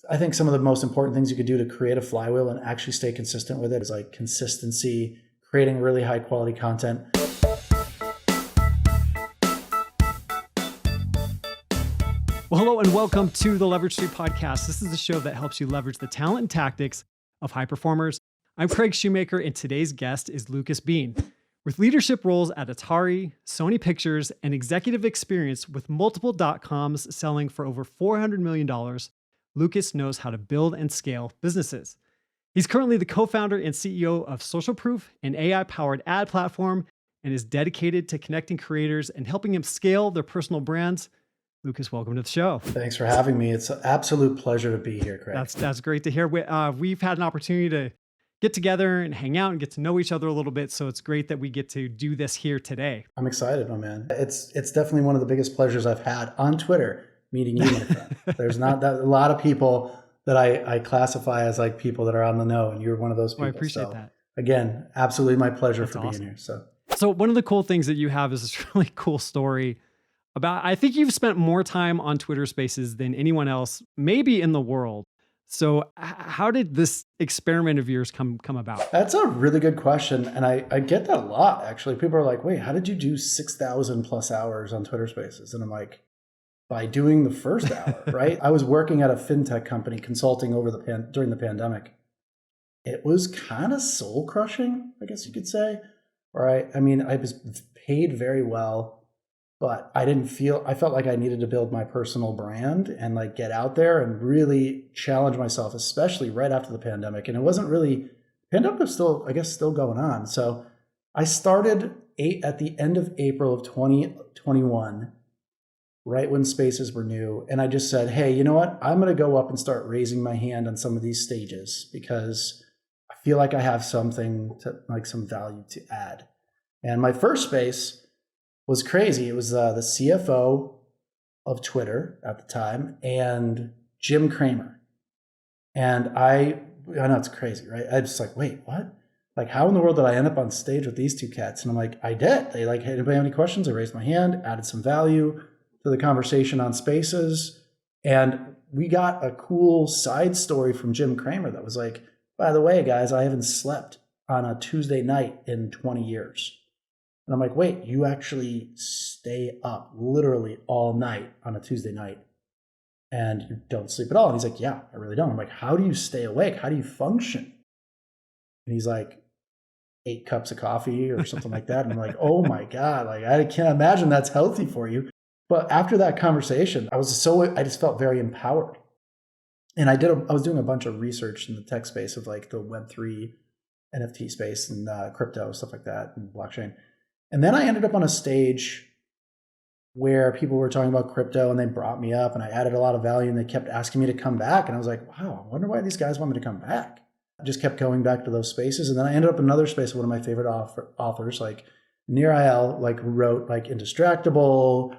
I think some of the most important things you could do to create a flywheel and actually stay consistent with it is like consistency, creating really high quality content. Well, hello and welcome to the Leverage Street Podcast. This is the show that helps you leverage the talent and tactics of high performers. I'm Craig Shoemaker, and today's guest is Lucas Bean. With leadership roles at Atari, Sony Pictures, and executive experience with multiple dot-coms selling for over $400 million, Lucas knows how to build and scale businesses. He's currently the co-founder and CEO of Social Proof, an AI-powered ad platform, and is dedicated to connecting creators and helping them scale their personal brands. Lucas, welcome to the show. Thanks for having me. It's an absolute pleasure to be here, Craig. That's great to hear. We've had an opportunity to get together and hang out and get to know each other a little bit. So it's great that we get to do this here today. I'm excited, my man. It's definitely one of the biggest pleasures I've had on Twitter, meeting you, my friend. There's not that a lot of people that I classify as like people that are on the know, and you're one of those people. Well, I appreciate that. Again, absolutely my pleasure That's for awesome. being here. So one of the cool things that you have is this really cool story about, I think you've spent more time on Twitter Spaces than anyone else, maybe in the world. So how did this experiment of yours come about? That's a really good question. And I get that a lot, actually. People are like, wait, how did you do 6,000 plus hours on Twitter Spaces? And I'm like, by doing the first hour, right? I was working at a fintech company consulting during the pandemic. It was kind of soul crushing, I guess you could say. Right? I mean, I was paid very well, but I felt like I needed to build my personal brand and like get out there and really challenge myself, especially right after the pandemic. And it wasn't really, pandemic was still going on. So I started at the end of April of 2021, right when Spaces were new. And I just said, hey, you know what? I'm going to go up and start raising my hand on some of these stages because I feel like I have some value to add. And my first space was crazy. It was the CFO of Twitter at the time and Jim Cramer. And I know it's crazy, right? I just like, wait, what? Like, how in the world did I end up on stage with these two cats? And I'm like, I did. They like, hey, anybody have any questions? I raised my hand, added some value to the conversation on Spaces. And we got a cool side story from Jim Cramer that was like, by the way, guys, I haven't slept on a Tuesday night in 20 years. And I'm like, wait, you actually stay up literally all night on a Tuesday night and you don't sleep at all? And he's like, yeah, I really don't. I'm like, how do you stay awake? How do you function? And he's like, 8 cups of coffee or something like that. And I'm like, oh my God, like I can't imagine that's healthy for you. But after that conversation, I just felt very empowered. And I was doing a bunch of research in the tech space of like the Web3 NFT space and crypto, stuff like that, and blockchain. And then I ended up on a stage where people were talking about crypto and they brought me up and I added a lot of value and they kept asking me to come back. And I was like, wow, I wonder why these guys want me to come back. I just kept going back to those spaces. And then I ended up in another space of one of my favorite authors, like Nir Eyal, like who wrote like Indistractable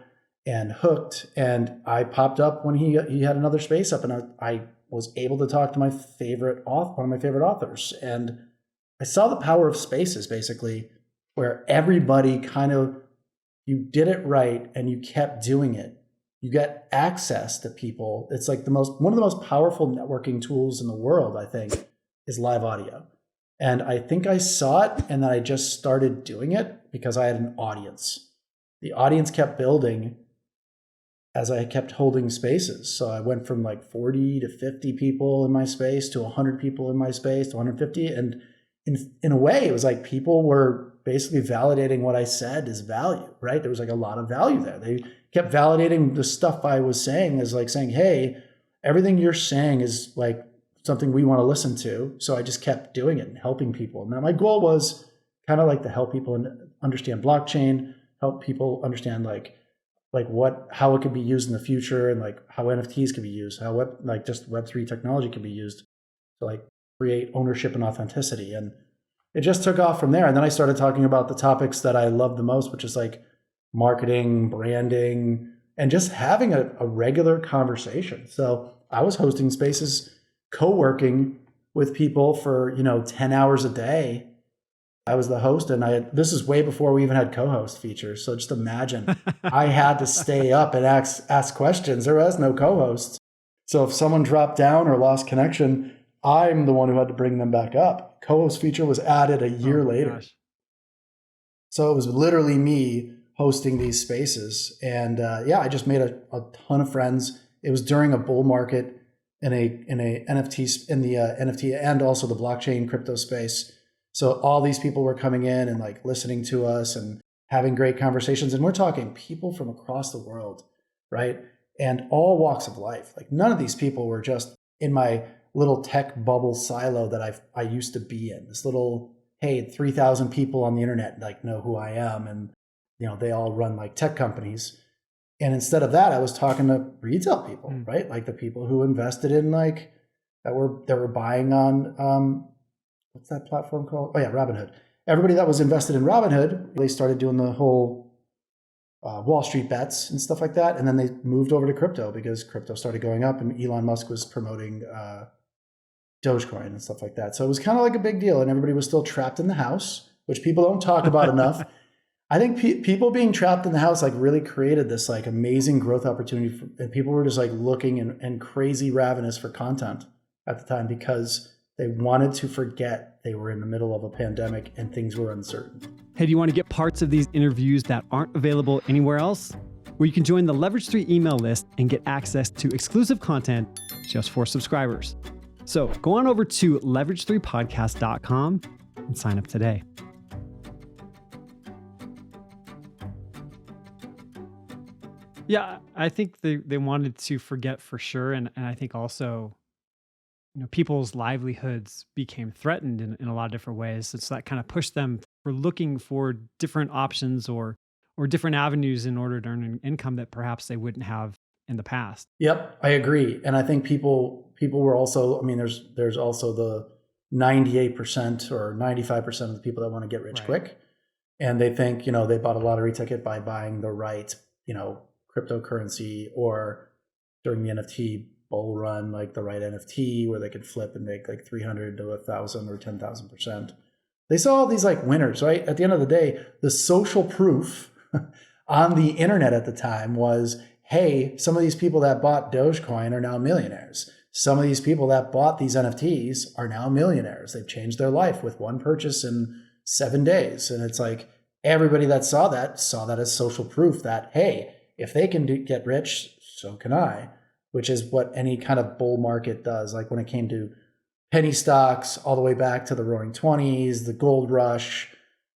and Hooked. And I popped up when he had another space up and I was able to talk to one of my favorite authors. And I saw the power of spaces basically, where everybody you did it right and you kept doing it. You get access to people. It's like one of the most powerful networking tools in the world, I think, is live audio. And I think I saw it and then I just started doing it because I had an audience. The audience kept building as I kept holding spaces. So I went from like 40 to 50 people in my space to 100 people in my space to 150. And in a way, it was like people were basically validating what I said is value, right? There was like a lot of value there. They kept validating the stuff I was saying as like saying, hey, everything you're saying is like something we want to listen to. So I just kept doing it and helping people. Now my goal was kind of like to help people understand blockchain, help people understand how it could be used in the future and like how NFTs can be used, how just Web3 technology can be used to like create ownership and authenticity. And it just took off from there. And then I started talking about the topics that I love the most, which is like marketing, branding, and just having a regular conversation. So I was hosting spaces, co-working with people for, 10 hours a day. I was the host and this is way before we even had co-host features. So just imagine I had to stay up and ask questions. There was no co-host. So if someone dropped down or lost connection, I'm the one who had to bring them back up. Co-host feature was added a year later. Gosh. So it was literally me hosting these spaces. And I just made a ton of friends. It was during a bull market in the NFT and also the blockchain crypto space. So all these people were coming in and like listening to us and having great conversations. And we're talking people from across the world, right? And all walks of life. Like none of these people were just in my little tech bubble silo that I used to be in. This little, hey, 3,000 people on the internet like know who I am, and they all run like tech companies. And instead of that, I was talking to retail people, right? Like the people who invested in like that were buying on what's that platform called? Oh yeah, Robinhood. Everybody that was invested in Robinhood, they started doing the whole Wall Street bets and stuff like that. And then they moved over to crypto because crypto started going up and Elon Musk was promoting Dogecoin and stuff like that. So it was kind of like a big deal, and everybody was still trapped in the house, which people don't talk about enough. I think people being trapped in the house like really created this like amazing growth opportunity and people were just like looking and crazy ravenous for content at the time because they wanted to forget they were in the middle of a pandemic and things were uncertain. Hey, do you want to get parts of these interviews that aren't available anywhere else? Well, you can join the Leverage 3 email list and get access to exclusive content just for subscribers. So go on over to leverage3podcast.com and sign up today. Yeah, I think they wanted to forget for sure. And I think also, people's livelihoods became threatened in a lot of different ways. So that kind of pushed them for looking for different options or different avenues in order to earn an income that perhaps they wouldn't have in the past. Yep, I agree. And I think people were also, there's also the 98% or 95% of the people that want to get rich quick. And they think, they bought a lottery ticket by buying the right, cryptocurrency, or during the NFT bull run, like the right NFT where they could flip and make like 300 to 1,000 or 10,000%. They saw all these like winners, right? At the end of the day, the social proof on the internet at the time was, hey, some of these people that bought Dogecoin are now millionaires. Some of these people that bought these NFTs are now millionaires. They've changed their life with one purchase in 7 days. And it's like everybody that saw that as social proof that, hey, if they can get rich, so can I, which is what any kind of bull market does. Like when it came to penny stocks all the way back to the roaring 20s, the gold rush,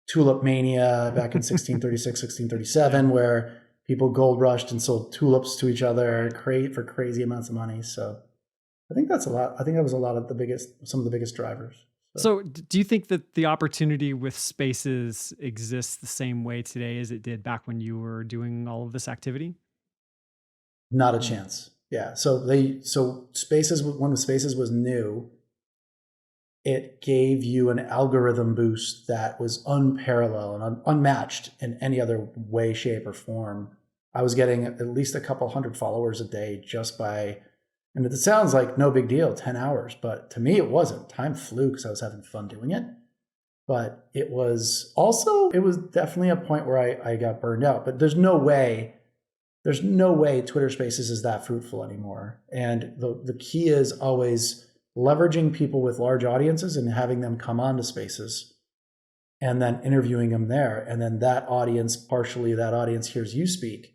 tulip mania back in 1636, 1637, where people gold rushed and sold tulips to each other for crazy amounts of money. So I think that's a lot. I think that was some of the biggest drivers. So do you think that the opportunity with spaces exists the same way today as it did back when you were doing all of this activity? Not a chance. Yeah. So spaces, when spaces was new, it gave you an algorithm boost that was unparalleled and unmatched in any other way, shape, or form. I was getting at least a couple hundred followers a day just by, and it sounds like no big deal, 10 hours, but to me it wasn't. Time flew because I was having fun doing it. But it was definitely a point where I got burned out. But there's no way Twitter Spaces is that fruitful anymore. And the key is always leveraging people with large audiences and having them come onto Spaces and then interviewing them there. And then partially that audience hears you speak.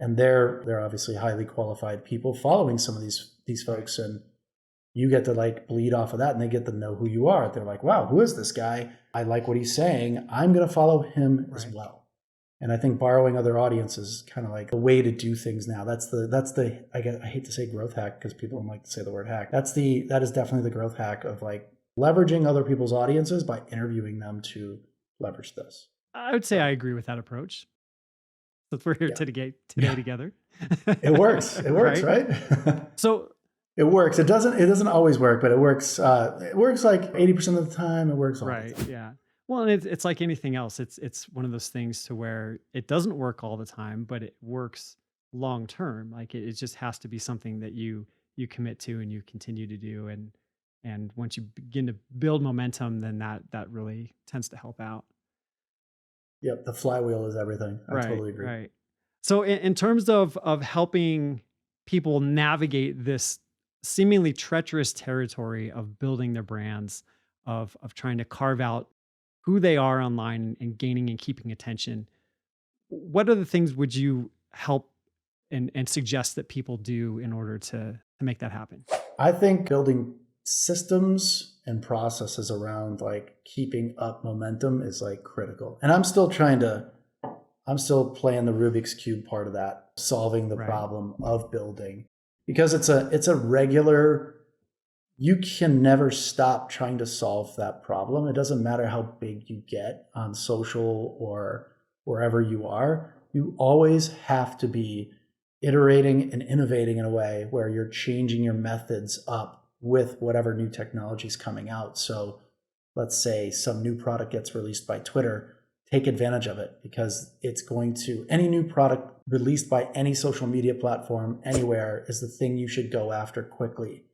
And they're obviously highly qualified people following some of these folks. And you get to like bleed off of that and they get to know who you are. They're like, wow, who is this guy? I like what he's saying. I'm going to follow him as well. And I think borrowing other audiences is kind of like the way to do things now. I hate to say growth hack because people don't like to say the word hack. That is definitely the growth hack of like leveraging other people's audiences by interviewing them to leverage this. I would say I agree with that approach. So we're here today together. It works. It works, right? So it works. It doesn't always work, but it works. It works like 80% of the time. It works all the time. Yeah. Well, and it's like anything else. It's one of those things to where it doesn't work all the time, but it works long term. Like it just has to be something that you commit to and you continue to do. And once you begin to build momentum, then that really tends to help out. Yep, the flywheel is everything. I totally agree. Right. So in terms of helping people navigate this seemingly treacherous territory of building their brands, of trying to carve out who they are online and gaining and keeping attention. What are the things would you help and suggest that people do in order to make that happen? I think building systems and processes around like keeping up momentum is like critical. And I'm still playing the Rubik's Cube part of that, solving the Right. problem of building, because it's a regular, you can never stop trying to solve that problem. It doesn't matter how big you get on social or wherever you are. You always have to be iterating and innovating in a way where you're changing your methods up with whatever new technology is coming out. So let's say some new product gets released by Twitter, take advantage of it, because it's going to, any new product released by any social media platform anywhere is the thing you should go after quickly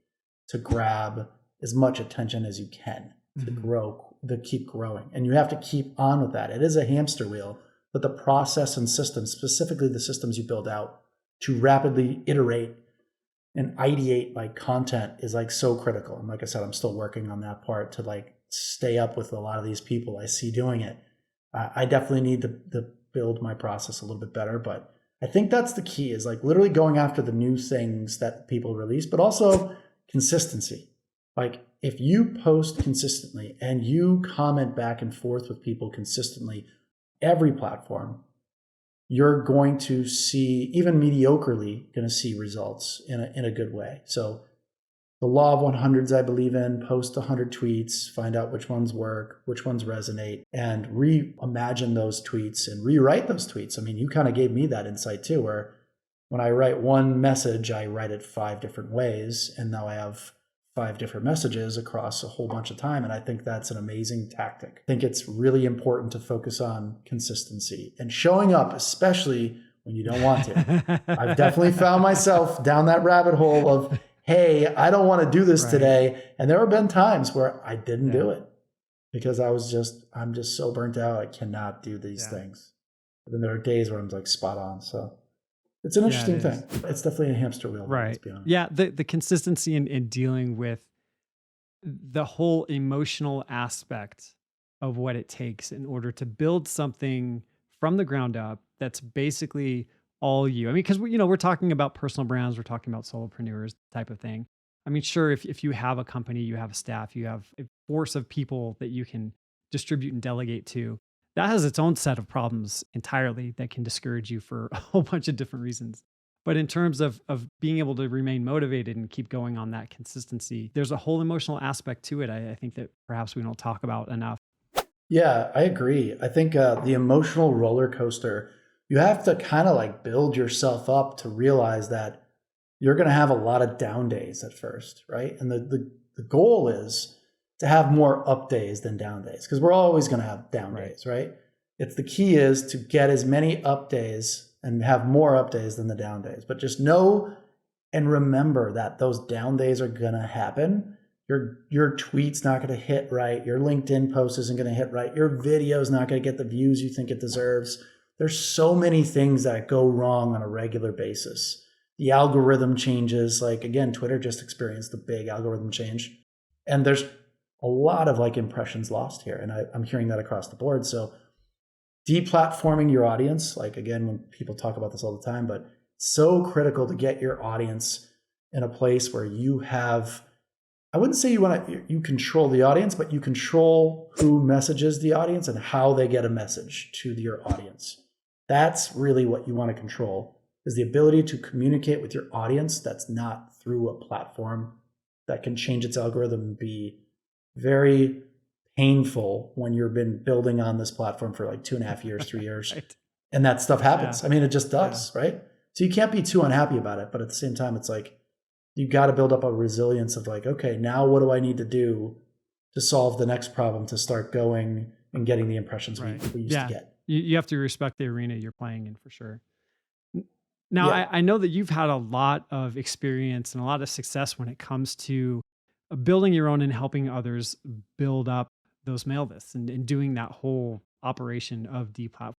to grab as much attention as you can to grow, to keep growing. And you have to keep on with that. It is a hamster wheel, but the process and systems, specifically the systems you build out to rapidly iterate and ideate like content, is like so critical. And like I said, I'm still working on that part to like stay up with a lot of these people I see doing it. I definitely need to build my process a little bit better, but I think that's the key, is like literally going after the new things that people release, but also consistency. Like if you post consistently and you comment back and forth with people consistently, every platform, you're going to see, even mediocrely, going to see results in a good way. So the law of 100s I believe in: post 100 tweets, find out which ones work, which ones resonate, and reimagine those tweets and rewrite those tweets. I mean, you kind of gave me that insight too, where when I write one message, I write it 5 different ways, and now I have 5 different messages across a whole bunch of time. And I think that's an amazing tactic. I think it's really important to focus on consistency and showing up, especially when you don't want to. I've definitely found myself down that rabbit hole of, hey, I don't want to do this today. And there have been times where I didn't do it because I'm just so burnt out. I cannot do these things. But then there are days where I'm like spot on. So it's an interesting thing. It's definitely a hamster wheel. Right. Let's be honest. Yeah. The consistency in dealing with the whole emotional aspect of what it takes in order to build something from the ground up that's basically all you. I mean, because we're talking about personal brands, we're talking about solopreneurs type of thing. I mean, sure, if you have a company, you have a staff, you have a force of people that you can distribute and delegate to, that has its own set of problems entirely that can discourage you for a whole bunch of different reasons. But in terms of being able to remain motivated and keep going on that consistency, there's a whole emotional aspect to it. I think that perhaps we don't talk about enough. Yeah, I agree. I think the emotional roller coaster, you have to kind of like build yourself up to realize that you're going to have a lot of down days at first, right? And the goal is to have more up days than down days, because we're always going to have down days, right? It's the key is to get as many up days and have more up days than the down days. But just know and remember that those down days are going to happen. Your tweet's not going to hit right. Your LinkedIn post isn't going to hit right. Your video's not going to get the views you think it deserves. There's so many things that go wrong on a regular basis. The algorithm changes. Like, again, Twitter just experienced a big algorithm change. And there's a lot of like impressions lost here. And I'm hearing that across the board. So deplatforming your audience, like again, when people talk about this all the time, but so critical to get your audience in a place where you have, I wouldn't say you control the audience, but you control who messages the audience and how they get a message to your audience. That's really what you want to control, is the ability to communicate with your audience that's not through a platform that can change its algorithm and be very painful when you've been building on this platform for like 2.5 years, 3 years. And that stuff happens. I mean, it just does, right? So you can't be too unhappy about it. But at the same time, it's like, you got to build up a resilience of like, okay, now what do I need to do to solve the next problem to start going and getting the impressions we used to get? You have to respect the arena you're playing in for sure. Now, I know that you've had a lot of experience and a lot of success when it comes to building your own and helping others build up those mail lists and doing that whole operation of deplatforming.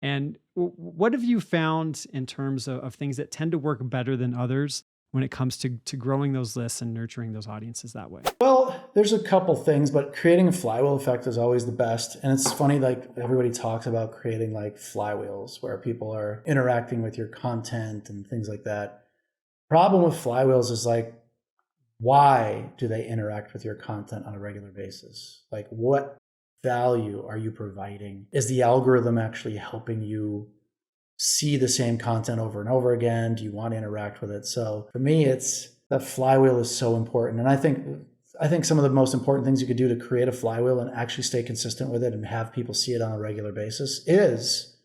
And what have you found in terms of things that tend to work better than others when it comes to growing those lists and nurturing those audiences that way? Well, there's a couple things, but creating a flywheel effect is always the best. And it's funny, like everybody talks about creating like flywheels where people are interacting with your content and things like that. Problem with flywheels is like, why do they interact with your content on a regular basis? Like, what value are you providing? Is the algorithm actually helping you see the same content over and over again? Do you want to interact with it? So for me, it's that flywheel is so important. And I think some of the most important things you could do to create a flywheel and actually stay consistent with it and have people see it on a regular basis is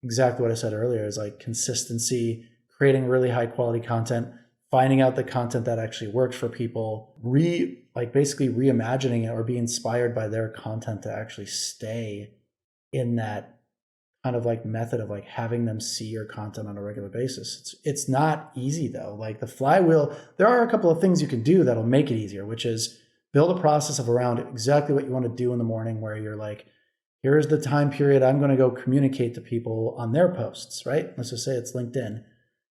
exactly what I said earlier, is like consistency, creating really high quality content, finding out the content that actually works for people, basically reimagining it or be inspired by their content to actually stay in that kind of like method of like having them see your content on a regular basis. It's not easy though. Like the flywheel, there are a couple of things you can do that'll make it easier, which is build a process of around exactly what you want to do in the morning, where you're like, here's the time period I'm going to go communicate to people on their posts, right? Let's just say it's LinkedIn.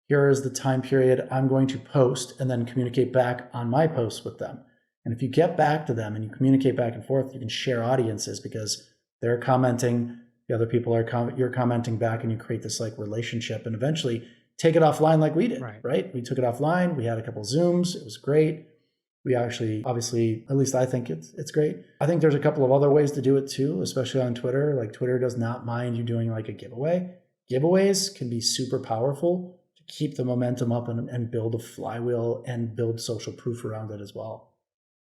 Here is the time period I'm going to post and then communicate back on my posts with them. And if you get back to them and you communicate back and forth, you can share audiences because they're commenting, the other people are you're commenting back, and you create this like relationship and eventually take it offline like we did, right? We took it offline. We had a couple of Zooms. It was great. We actually, obviously, at least I think it's great. I think there's a couple of other ways to do it too, especially on Twitter. Like Twitter does not mind you doing like a giveaway. Giveaways can be super powerful to keep the momentum up and build a flywheel and build social proof around it as well.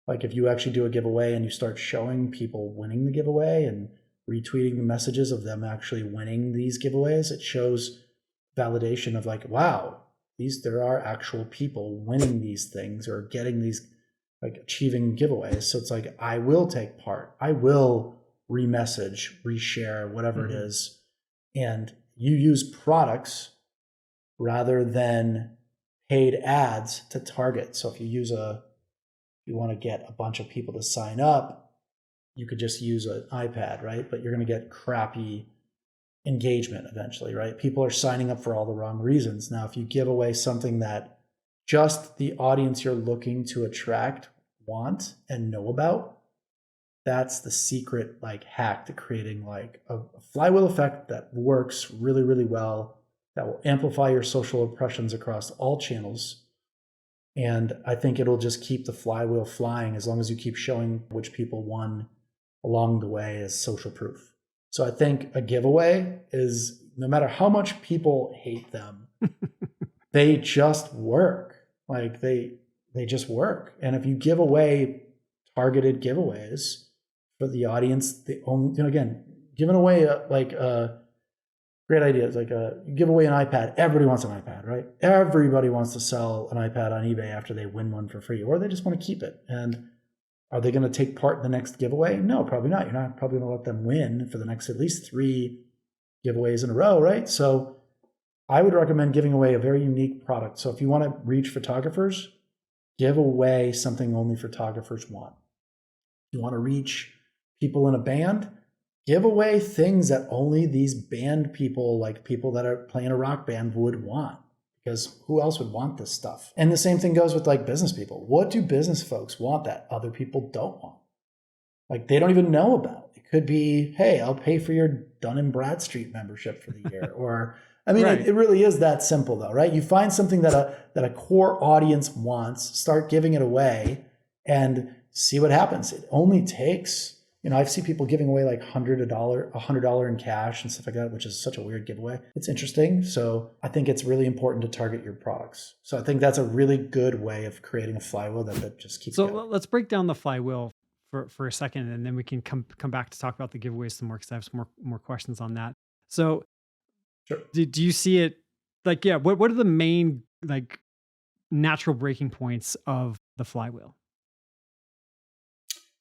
Like if you actually do a giveaway and you start showing people winning the giveaway and retweeting the messages of them actually winning these giveaways, it shows validation of like, wow, there are actual people winning these things or getting these, like achieving giveaways. So it's like, I will take part. I will remessage, reshare, whatever it is. And you use products rather than paid ads to target. So if you want to get a bunch of people to sign up, you could just use an iPad, right? But you're going to get crappy engagement eventually, right? People are signing up for all the wrong reasons. Now, if you give away something that just the audience you're looking to attract want and know about, that's the secret like hack to creating like a flywheel effect that works really, really well, that will amplify your social impressions across all channels. And I think it'll just keep the flywheel flying as long as you keep showing which people won along the way as social proof. So I think a giveaway is, no matter how much people hate them, they just work. Like they just work. And if you give away targeted giveaways for the audience, again, giving away a great idea. It's like you give away an iPad. Everybody wants an iPad, right? Everybody wants to sell an iPad on eBay after they win one for free, or they just want to keep it. And are they going to take part in the next giveaway? No, probably not. You're not probably going to let them win for the next at least 3 giveaways in a row, right? So I would recommend giving away a very unique product. So if you want to reach photographers, give away something only photographers want. If you want to reach people in a band, give away things that only these band people, like people that are playing a rock band, would want. Because who else would want this stuff? And the same thing goes with like business people. What do business folks want that other people don't want? Like they don't even know about. It could be, hey, I'll pay for your Dun & Bradstreet membership for the year. Or, I mean, it really is that simple though, right? You find something that a core audience wants, start giving it away and see what happens. It only takes, I've seen people giving away like $100 in cash and stuff like that, which is such a weird giveaway. It's interesting. So I think it's really important to target your products. So I think that's a really good way of creating a flywheel that just keeps going. So let's break down the flywheel for a second, and then we can come back to talk about the giveaways some more, because I have some more questions on that. So sure. Do you see it like, what are the main like natural breaking points of the flywheel?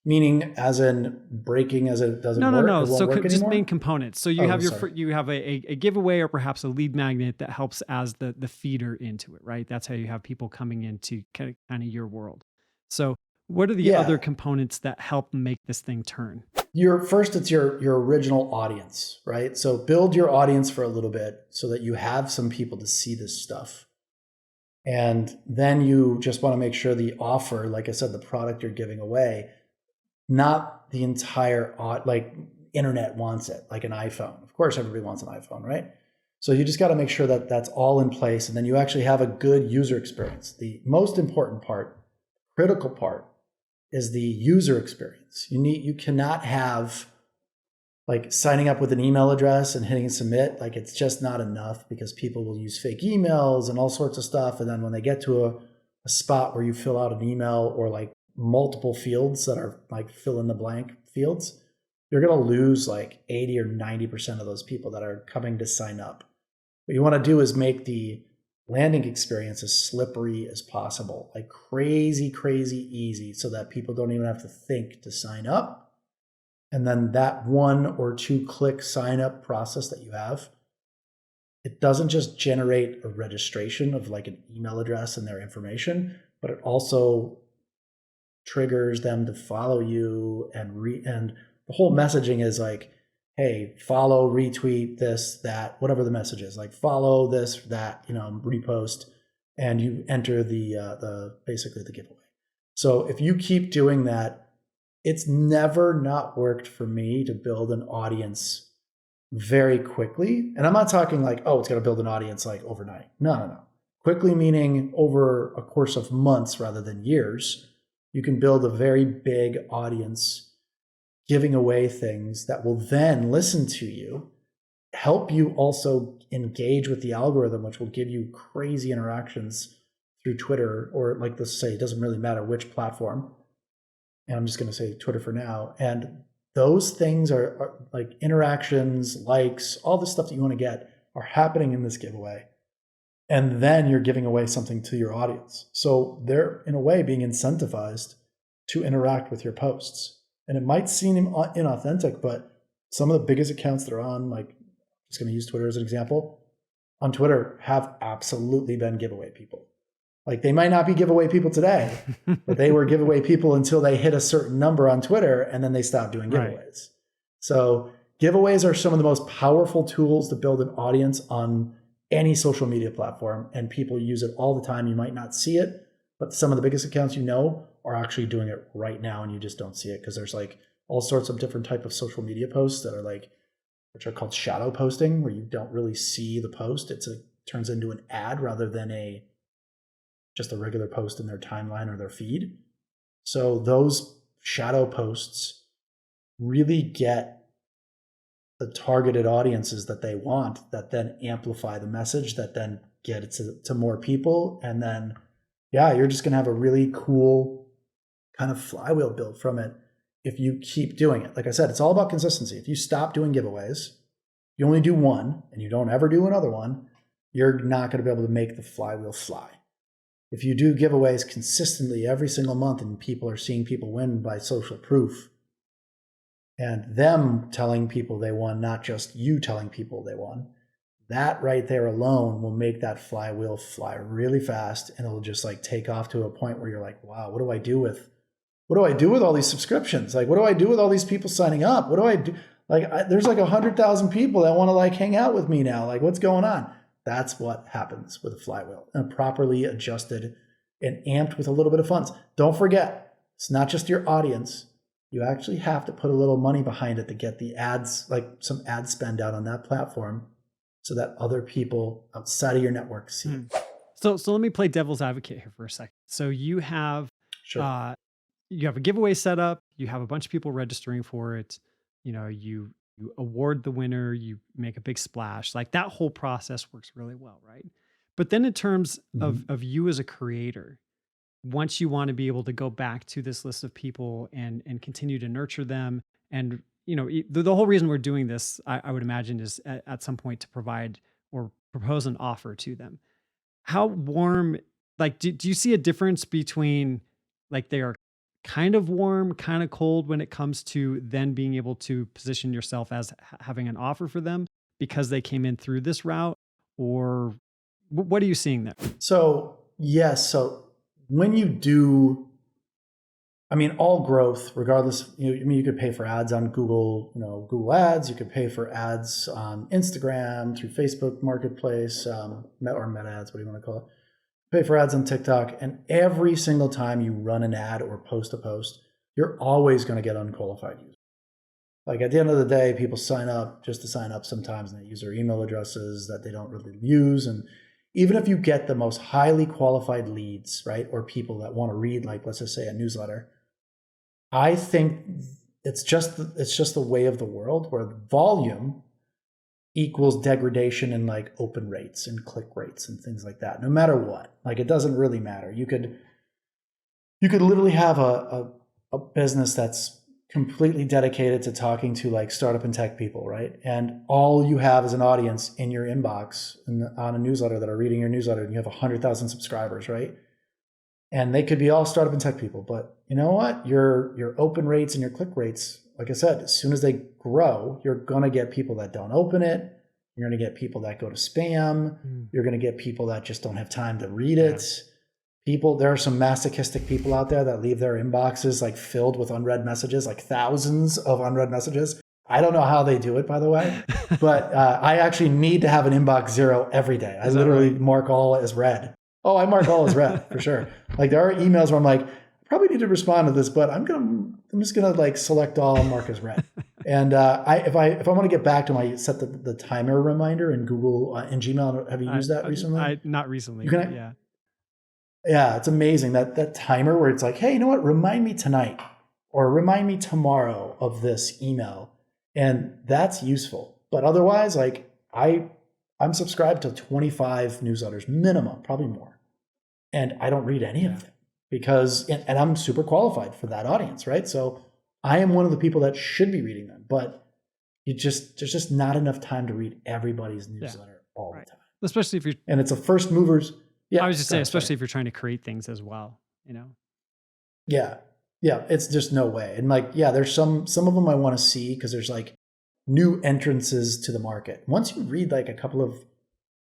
Meaning as in breaking as it doesn't work? No. So work just anymore? main components. So you have you have a giveaway or perhaps a lead magnet that helps as the feeder into it, right? That's how you have people coming into kind of your world. So what are the other components that help make this thing turn? it's your original audience, right? So build your audience for a little bit so that you have some people to see this stuff. And then you just want to make sure the offer, like I said, the product you're giving away, not the entire, like internet wants it, like an iPhone. Of course, everybody wants an iPhone, right? So you just got to make sure that that's all in place. And then you actually have a good user experience. The most important part, critical part, is the user experience. You cannot have like signing up with an email address and hitting submit. Like it's just not enough because people will use fake emails and all sorts of stuff. And then when they get to a spot where you fill out an email or like multiple fields that are like fill in the blank fields, you're going to lose like 80 or 90% of those people that are coming to sign up. What you want to do is make the landing experience as slippery as possible, like crazy, crazy easy so that people don't even have to think to sign up. And then that 1 or 2 click sign up process that you have, it doesn't just generate a registration of like an email address and their information, but it also triggers them to follow you and the whole messaging is like, hey, follow, retweet this, that, whatever the message is, like follow this, that, repost, and you enter basically the giveaway. So if you keep doing that, it's never not worked for me to build an audience very quickly. And I'm not talking like, oh, it's going to build an audience like overnight. No. Quickly meaning over a course of months rather than years. You can build a very big audience giving away things that will then listen to you, help you also engage with the algorithm, which will give you crazy interactions through Twitter, or like let's say, it doesn't really matter which platform. And I'm just going to say Twitter for now. And those things are like interactions, likes, all the stuff that you want to get are happening in this giveaway. And then you're giving away something to your audience. So they're in a way being incentivized to interact with your posts. And it might seem inauthentic, but some of the biggest accounts that are on, like, just going to use Twitter as an example, on Twitter have absolutely been giveaway people. Like they might not be giveaway people today, but they were giveaway people until they hit a certain number on Twitter and then they stopped doing giveaways. Right. So giveaways are some of the most powerful tools to build an audience on any social media platform, and people use it all the time. You might not see it, but some of the biggest accounts are actually doing it right now and you just don't see it because there's like all sorts of different type of social media posts that are like, which are called shadow posting, where you don't really see the post. Turns into an ad rather than just a regular post in their timeline or their feed. So those shadow posts really get the targeted audiences that they want, that then amplify the message, that then get it to more people. And then, you're just going to have a really cool kind of flywheel built from it if you keep doing it. Like I said, it's all about consistency. If you stop doing giveaways, you only do one and you don't ever do another one, you're not going to be able to make the flywheel fly. If you do giveaways consistently every single month and people are seeing people win by social proof and them telling people they won, not just you telling people they won, that right there alone will make that flywheel fly really fast, and it'll just like take off to a point where you're like, wow, what do I do with all these subscriptions? Like, what do I do with all these people signing up? What do I do? Like, there's like 100,000 people that want to like hang out with me now. Like, what's going on? That's what happens with a flywheel, and properly adjusted and amped with a little bit of funds. Don't forget, it's not just your audience. You actually have to put a little money behind it to get the ads, like some ad spend out on that platform so that other people outside of your network see it. So let me play devil's advocate here for a second. So you have, Sure. You have a giveaway set up, you have a bunch of people registering for it, you award the winner, you make a big splash. Like that whole process works really well, right? But then in terms of you as a creator, once you want to be able to go back to this list of people and continue to nurture them, and the whole reason we're doing this, I would imagine, is at some point to provide or propose an offer to them. How warm, like, do you see a difference between like they are kind of warm, kind of cold when it comes to then being able to position yourself as having an offer for them because they came in through this route? Or what are you seeing there? So, yes. So when you do I mean, all growth, regardless, you could pay for ads on Google, Google Ads. You could pay for ads on Instagram, through Facebook Marketplace, or Meta ads, what do you want to call it? Pay for ads on TikTok. And every single time you run an ad or post a post, you're always going to get unqualified users. Like at the end of the day, people sign up just to sign up sometimes, and they use their email addresses that they don't really use. And even if you get the most highly qualified leads, right, or people that want to read, like let's just say a newsletter, I think it's just the way of the world where volume equals degradation in like open rates and click rates and things like that. No matter what, like it doesn't really matter. You could literally have a business that's completely dedicated to talking to like startup and tech people, right? And all you have is an audience in your inbox on a newsletter that are reading your newsletter, and you have 100,000 subscribers, right? And they could be all startup and tech people, but you know what? Your open rates and your click rates, like I said, as soon as they grow, you're going to get people that don't open it. You're going to get people that go to spam. You're going to get people that just don't have time to read it. There are some masochistic people out there that leave their inboxes like filled with unread messages, like thousands of unread messages. I don't know how they do it, by the way, but I actually need to have an inbox 0 every day. I literally mark all as read. Oh, I mark all as read for sure. Like there are emails where I'm like, I probably need to respond to this, but I'm just gonna like select all and mark as read. And if I want to get back to set the timer reminder in Google in Gmail. Have you used that recently? Not recently. Yeah. Yeah, it's amazing that timer where it's like, hey, you know what? Remind me tonight or remind me tomorrow of this email, and that's useful. But otherwise, like I'm subscribed to 25 newsletters minimum, probably more. And I don't read any of them because, and I'm super qualified for that audience, right? So I am one of the people that should be reading them, but there's just not enough time to read everybody's newsletter all the time. Especially if and it's a first movers. Yeah. I was just saying, especially if you're trying to create things as well, Yeah. Yeah. It's just no way. And like, yeah, there's some of them I want to see because there's like new entrances to the market. Once you read like a couple of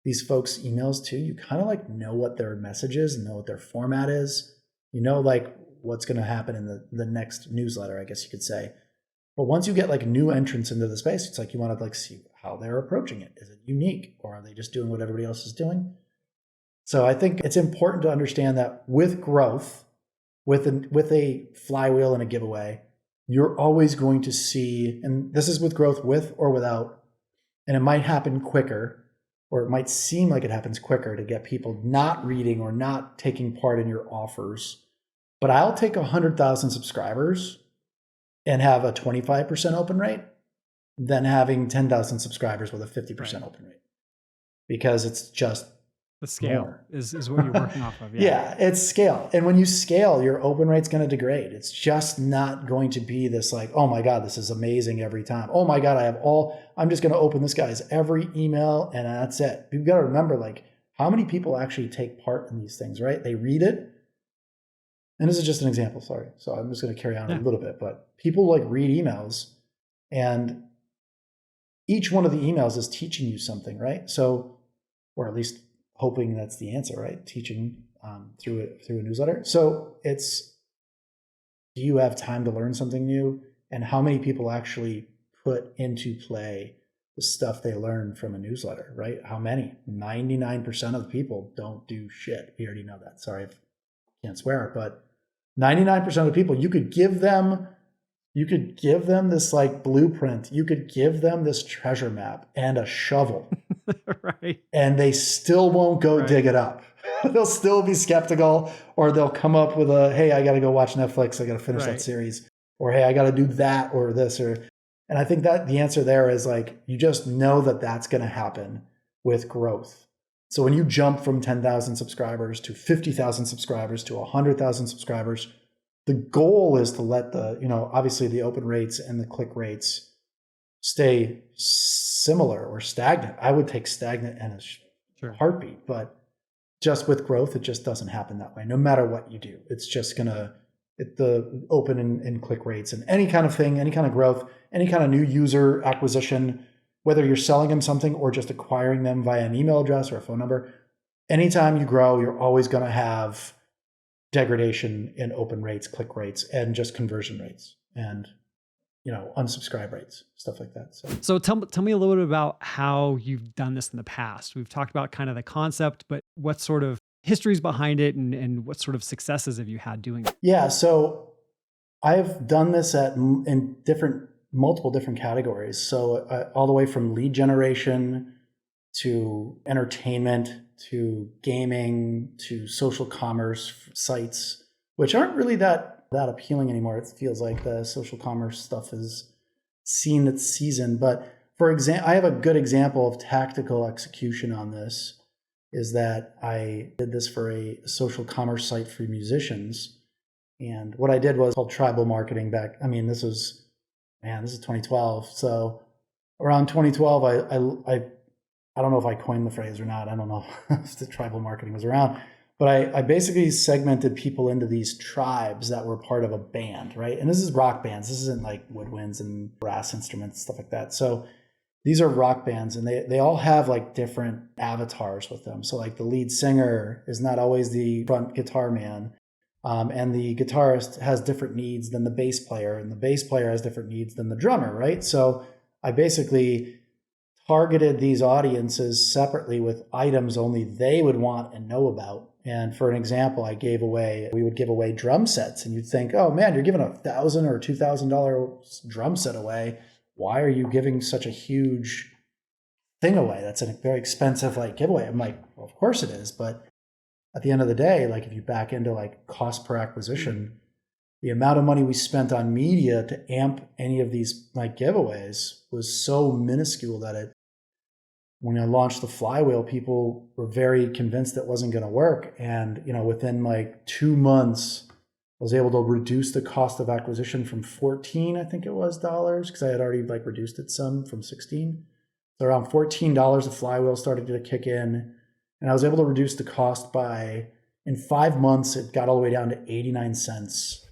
these folks' emails too, you kind of like know what their message is and know what their format is. You know, like what's going to happen in the next newsletter, I guess you could say. But once you get like new entrants into the space, it's like you want to like see how they're approaching it. Is it unique, or are they just doing what everybody else is doing? So I think it's important to understand that with growth, with a flywheel and a giveaway, you're always going to see, and this is with growth with or without, and it might happen quicker, or it might seem like it happens quicker to get people not reading or not taking part in your offers. But I'll take 100,000 subscribers and have a 25% open rate than having 10,000 subscribers with a 50% open rate, because it's just the scale is what you're working off of. Yeah, it's scale. And when you scale, your open rate's going to degrade. It's just not going to be this like, oh my God, this is amazing every time. Oh my God, I'm just going to open this guy's every email and that's it. You've got to remember like how many people actually take part in these things, right? They read it. And this is just an example, sorry. So I'm just going to carry on a little bit, but people like read emails, and each one of the emails is teaching you something, right? So, or at least hoping that's the answer, right? Teaching through a newsletter. So it's, do you have time to learn something new? And how many people actually put into play the stuff they learn from a newsletter, right? How many? 99% of the people don't do shit. We already know that. Sorry if I can't swear, but 99% of the people, you could give them this like blueprint. You could give them this treasure map and a shovel. Right. And they still won't go dig it up. They'll still be skeptical, or they'll come up with hey, I got to go watch Netflix. I got to finish that series, or hey, I got to do that or this, and I think that the answer there is like, you just know that that's going to happen with growth. So when you jump from 10,000 subscribers to 50,000 subscribers to 100,000 subscribers, the goal is to let obviously the open rates and the click rates stay similar or stagnant. I would take stagnant and a heartbeat, but just with growth, it just doesn't happen that way. No matter what you do, it's just the open and click rates and any kind of thing, any kind of growth, any kind of new user acquisition, whether you're selling them something or just acquiring them via an email address or a phone number. Anytime you grow, you're always going to have degradation in open rates, click rates, and just conversion rates, and unsubscribe rates, stuff like that. So tell me a little bit about how you've done this in the past. We've talked about kind of the concept, but what sort of histories behind it, and what sort of successes have you had doing it? Yeah, so I've done this in multiple different categories. So all the way from lead generation to entertainment to gaming to social commerce sites, which aren't really that appealing anymore. It feels like the social commerce stuff has seen its season. But for example, I have a good example of tactical execution on this, is that I did this for a social commerce site for musicians. And what I did was called tribal marketing back. I mean, this is 2012. So around 2012, I don't know if I coined the phrase or not. I don't know if the tribal marketing was around, but I basically segmented people into these tribes that were part of a band, right? And this is rock bands. This isn't like woodwinds and brass instruments, stuff like that. So these are rock bands, and they all have like different avatars with them. So like the lead singer is not always the front guitar man. And the guitarist has different needs than the bass player, and the bass player has different needs than the drummer, right? So I basically targeted these audiences separately with items only they would want and know about. And for an example, we would give away drum sets, and you'd think, oh man, you're giving $1,000 or $2,000 drum set away. Why are you giving such a huge thing away? That's a very expensive giveaway. I'm like, well, of course it is, but at the end of the day, if you back into cost per acquisition, the amount of money we spent on media to amp any of these giveaways was so minuscule that when I launched the flywheel, people were very convinced it wasn't going to work. And, within 2 months, I was able to reduce the cost of acquisition from 14, I think it was, dollars, because I had already reduced it some from 16. So around $14, the flywheel started to kick in. And I was able to reduce the cost in 5 months, it got all the way down to 89 cents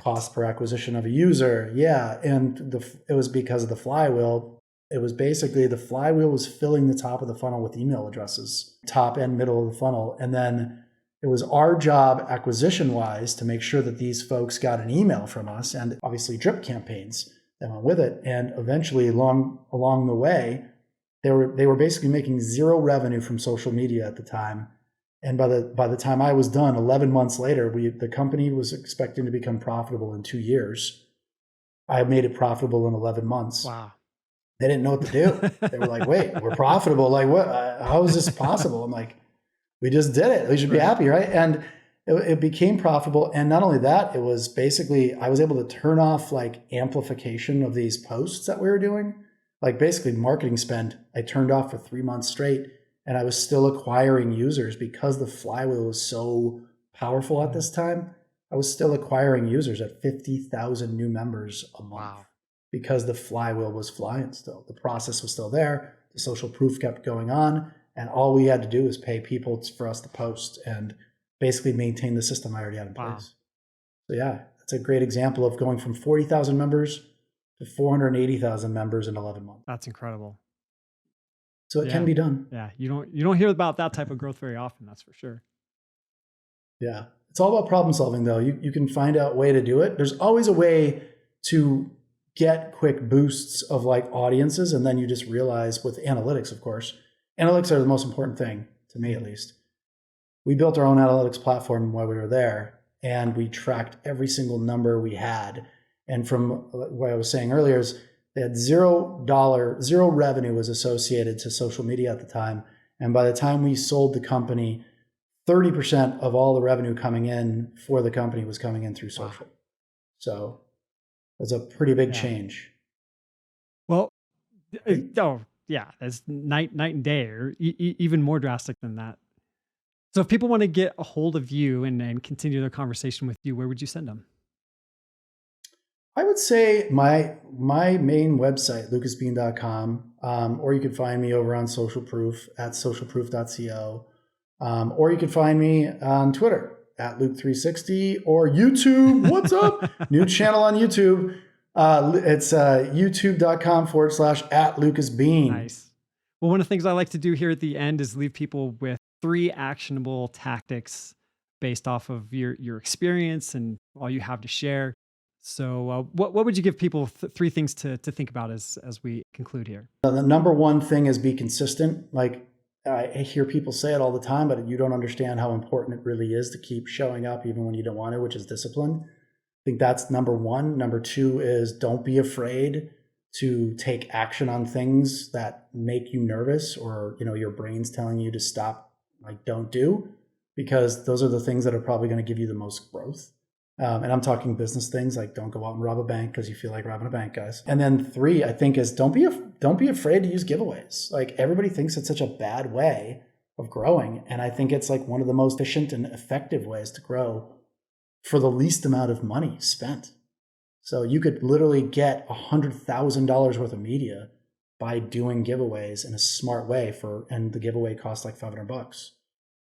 cost per acquisition of a user. Yeah. And it was because of the flywheel. It was basically the flywheel was filling the top of the funnel with email addresses, top and middle of the funnel. And then it was our job acquisition wise to make sure that these folks got an email from us, and obviously drip campaigns that went with it. And eventually along the way, they were basically making zero revenue from social media at the time. And by the time I was done, 11 months later, the company was expecting to become profitable in 2 years. I made it profitable in 11 months. Wow. They didn't know what to do. They were like, wait, we're profitable. What? How is this possible? I'm like, we just did it. We should be happy, right? And it became profitable. And not only that, it was basically, I was able to turn off amplification of these posts that we were doing. Basically marketing spend, I turned off for 3 months straight, and I was still acquiring users because the flywheel was so powerful at this time. I was still acquiring users at 50,000 new members a month. Wow. Because the flywheel was flying still. The process was still there. The social proof kept going on, and all we had to do was pay people for us to post and basically maintain the system I already had in place. Wow. So yeah, that's a great example of going from 40,000 members to 480,000 members in 11 months. That's incredible. So it can be done. Yeah, you don't hear about that type of growth very often, that's for sure. Yeah, it's all about problem solving though. You can find out a way to do it. There's always a way to get quick boosts of audiences, and then you just realize with analytics, of course, analytics are the most important thing to me, at least. We built our own analytics platform while we were there, and we tracked every single number we had. And from what I was saying earlier is they had zero revenue was associated to social media at the time. And by the time we sold the company, 30% of all the revenue coming in for the company was coming in through social. Wow. So it was a pretty big change. Well, that's night and day, or even more drastic than that. So if people want to get a hold of you and continue their conversation with you, where would you send them? I would say my main website, lucasbean.com, or you can find me over on Social Proof at socialproof.co, or you can find me on Twitter at Luke360 or YouTube. What's up? New channel on YouTube. It's youtube.com/@lucasbean. Nice. Well, one of the things I like to do here at the end is leave people with 3 actionable tactics based off of your experience and all you have to share. So what would you give people three things to think about as we conclude here? The number one thing is be consistent. Like I hear people say it all the time, but you don't understand how important it really is to keep showing up even when you don't want to, which is discipline. I think that's number one. Number two is don't be afraid to take action on things that make you nervous or, your brain's telling you to stop, like don't do, because those are the things that are probably going to give you the most growth. And I'm talking business things like don't go out and rob a bank because you feel like robbing a bank, guys. And then three, I think, is don't be afraid to use giveaways. Like everybody thinks it's such a bad way of growing. And I think it's like one of the most efficient and effective ways to grow for the least amount of money spent. So you could literally get $100,000 worth of media by doing giveaways in a smart way and the giveaway costs like $500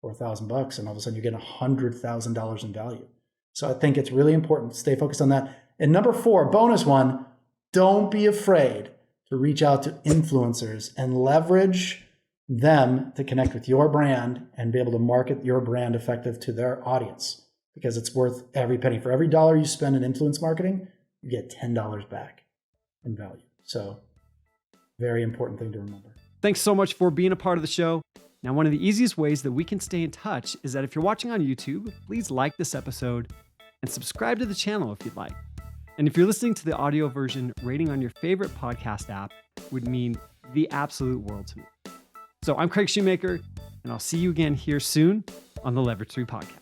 or $1,000. And all of a sudden you're getting $100,000 in value. So I think it's really important to stay focused on that. And number four, bonus one, don't be afraid to reach out to influencers and leverage them to connect with your brand and be able to market your brand effective to their audience, because it's worth every penny. For every dollar you spend in influence marketing, you get $10 back in value. So very important thing to remember. Thanks so much for being a part of the show. Now, one of the easiest ways that we can stay in touch is that if you're watching on YouTube, please like this episode and subscribe to the channel if you'd like. And if you're listening to the audio version, rating on your favorite podcast app would mean the absolute world to me. So I'm Craig Shoemaker, and I'll see you again here soon on the Leverage 3 Podcast.